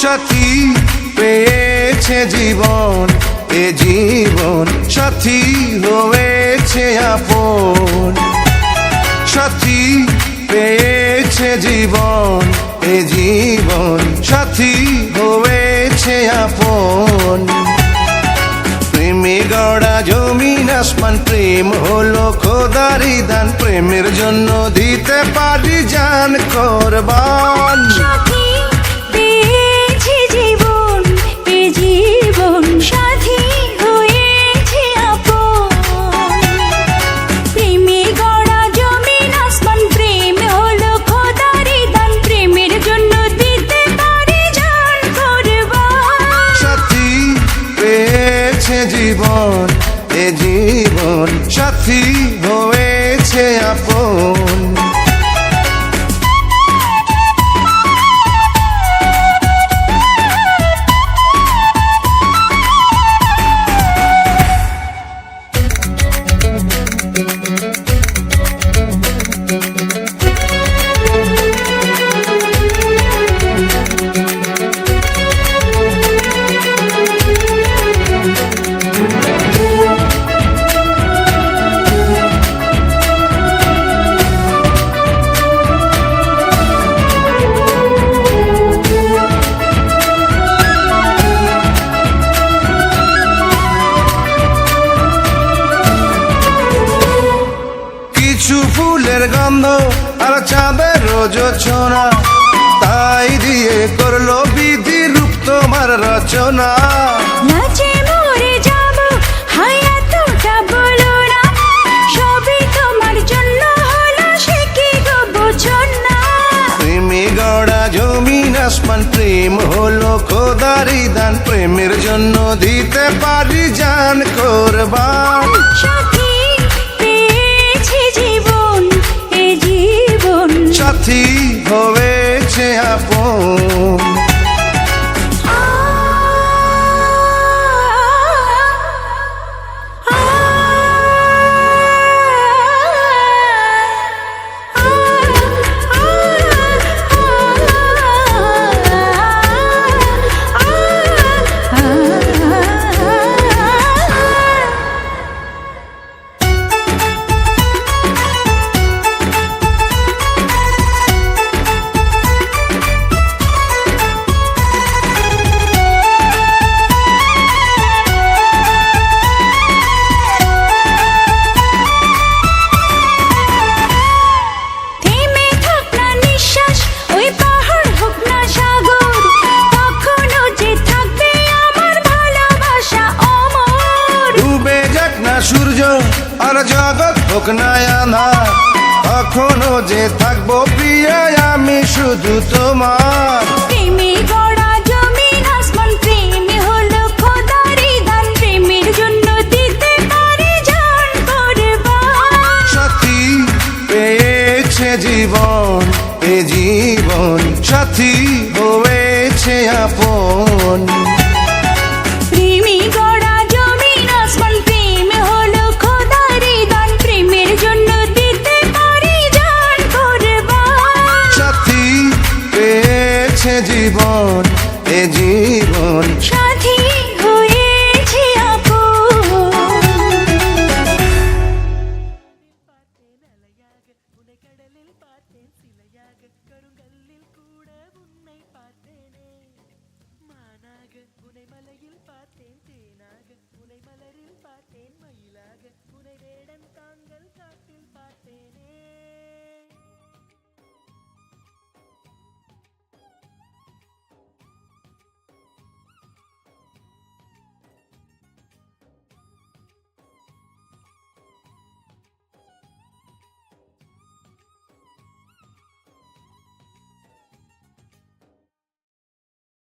সাথী পেয়েছে জীবন, এ জীবন সাথী হয়েছে আপন। সাথী পেয়েছে জীবন, এ জীবন সাথী হয়েছে আপন। প্রেমে গড়া জমিন আসমান, প্রেম হলো খোদারি দান, প্রেমের জন্য দিতে পারি জান কোরবান। জীবন এ জীবন সাথী হয়েছে আপন। ফুলের গন্ধ আর চাঁদের রোজনা, তাই দিয়ে করলো বিধি রূপ তোমার রচনা। নাচে মরে যাব হায়াতটা বলো না, সবই তোমার জন্য হলো সে কি গো বুঝো না। প্রেমে গড়া জমিন আসমান, প্রেম হলো খোদারি দান, প্রেমের জন্য দিতে পারি জান কোরবান। সাথী হয়েছে আপন। সূর্য আর জগৎ হোক না আঁধার, এখনো যে থাকবো প্রিয়া আমি শুধু তোমার। প্রেমে গড়া জমিন আসমান, প্রেমে হলো খোদারি দান, প্রেমের জন্য দিতে পারি জান কোরবান। সাথী পেয়েছে জীবন, এ জীবন সাথী হয়েছে আপন। জীবন এ জীবন।